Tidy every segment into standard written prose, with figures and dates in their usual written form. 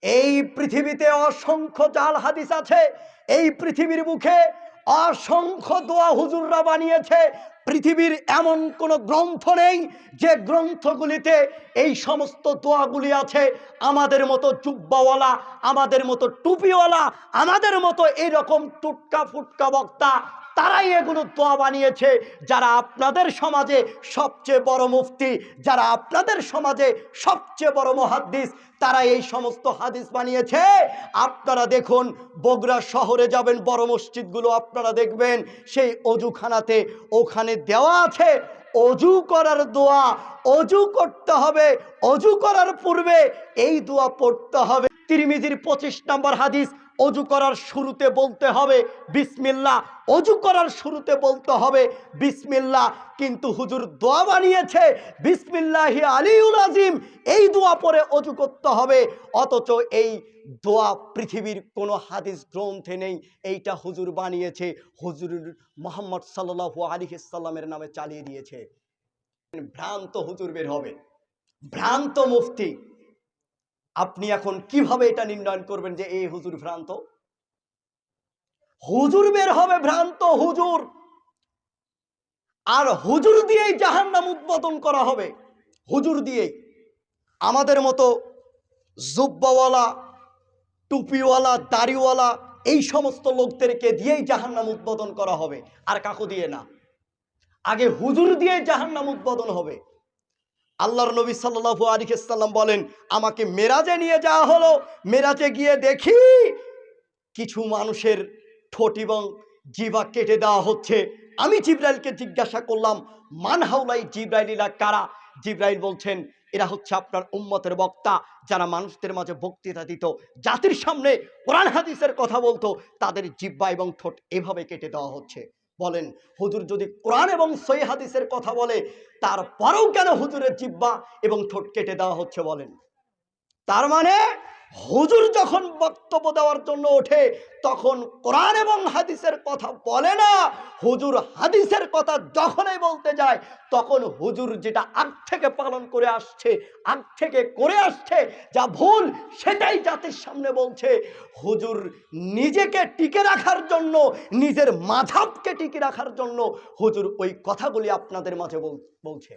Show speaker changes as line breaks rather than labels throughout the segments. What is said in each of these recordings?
এই পৃথিবীতে অসংখ্য জাল হাদিস আছে। এই পৃথিবীর মুখে অসংখ্য দোয়া হুজুররা বানিয়েছে। পৃথিবীর এমন কোন গ্রন্থ নেই যে গ্রন্থগুলিতে এই সমস্ত দোয়াগুলি আছে। আমাদের মতো জুব্বাওয়ালা, আমাদের মতো টুপিওয়ালা, আমাদের মতো এইরকম টুটকা ফুটকা বক্তা তারাই এগুলো দোয়া বানিয়েছে। যারা আপনাদের সমাজে সবচেয়ে বড় মুফতি, যারা আপনাদের সমাজে সবচেয়ে বড় মুহাদ্দিস, তারা এই সমস্ত হাদিস বানিয়েছে। আপনারা দেখুন, বগুড়া শহরে যাবেন, বড় মসজিদগুলো আপনারা দেখবেন, সেই অজুখানাতে ওখানে দেওয়া আছে অজু করার দোয়া। অজু করতে হবে, অজু করার পূর্বে এই দোয়া পড়তে হবে। তিরমিজির 25 নম্বর হাদিস, অজু করার শুরুতে বলতে হবে বিসমিল্লাহ। অজু করার শুরুতে বলতে হবে বিসমিল্লাহ, কিন্তু হুজুর দোয়া বানিয়েছে বিসমিল্লাহি আলিউল আজিম, এই দোয়া পরে অজু করতে হবে। অথচ এই দোয়া পৃথিবীর কোনো হাদিস গ্রন্থে নেই। এইটা হুজুর বানিয়েছে, হুজুর মুহাম্মদ সাল্লাল্লাহু আলাইহি সাল্লামের নামে চালিয়ে দিয়েছে। ভ্রান্ত হুজুর বের হবে, ভ্রান্ত মুফতি। আপনি এখন কিভাবে এটা নির্ণয় করবেন যে এই হুজুর ভ্রান্ত? হুজুর বের হবে ভ্রান্ত হুজুর, আর হুজুর দিয়েই জাহান্নাম উদ্বোধন করা হবে। হুজুর দিয়েই আমাদের মতো জুব্বাওয়ালা, টুপিওয়ালা, দাড়িওয়ালা এই সমস্ত লোকদেরকে দিয়েই জাহান্নাম উদ্বোধন করা হবে, আর কাকু দিয়ে না। আগে হুজুর দিয়ে জাহান্নাম উদ্বোধন হবে। আল্লাহর নবী সাল্লাল্লাহু আলাইহি সাল্লাম বলেন, আমাকে মেরাজে নিয়ে যাওয়া হলো। মেরাজে গিয়ে দেখি কিছু মানুষের ঠোঁট এবং জিহ্বা কেটে দেওয়া হচ্ছে। আমি জিবরাইলকে জিজ্ঞাসা করলাম, মান হাউলাই জিবরাইলিলা কারা? জিবরাইল বলছেন, এরা হচ্ছে আপনার উম্মতের বক্তা, যারা মানুষদের মাঝে বক্তৃতা দিত, জাতির সামনে কোরআন হাদিসের কথা বলতো, তাদের জিহ্বা এবং ঠোঁট এভাবে কেটে দেওয়া হচ্ছে। বলেন, হুজুর যদি কোরআন এবং সহিহ হাদিসের কথা বলে, তারপরেও কেন হুজুরের জিহ্বা এবং ঠোঁট কেটে দেওয়া হচ্ছে? বলেন। তার মানে হুজুর যখন বক্তব্য দেওয়ার জন্য ওঠে, তখন কোরআন এবং হাদিসের কথা বলে না। হুজুর হাদিসের কথা যখনই বলতে যায়, তখন হুজুর যেটা আগ থেকে পালন করে আসছে, আগ থেকে করে আসছে, যা ভুল সেটাই জাতির সামনে বলছে। হুজুর নিজেকে টিকে রাখার জন্য, নিজের মাযহাবকে টিকে রাখার জন্য হুজুর ওই কথাগুলি আপনাদের মাঝে বলছে।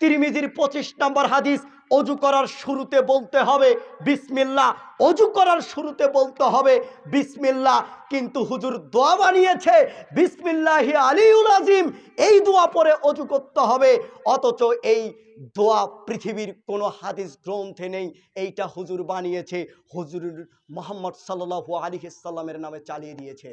তিরমিজির 25 নম্বর হাদিস, অজু করার শুরুতে বলতে হবে বিসমিল্লাহ। অজু করার শুরুতে বলতে হবে বিসমিল্লাহ, কিন্তু হুজুর দোয়া বানিয়েছে বিসমিল্লাহি আলিউল আজিম, এই দোয়া পরে অজু করতে হবে। অথচ এই দোয়া পৃথিবীর কোনো হাদিস গ্রন্থে নেই। এইটা হুজুর বানিয়েছে, হুজুর মুহাম্মদ সাল্লাল্লাহু আলাইহি সাল্লামের নামে চালিয়ে দিয়েছে।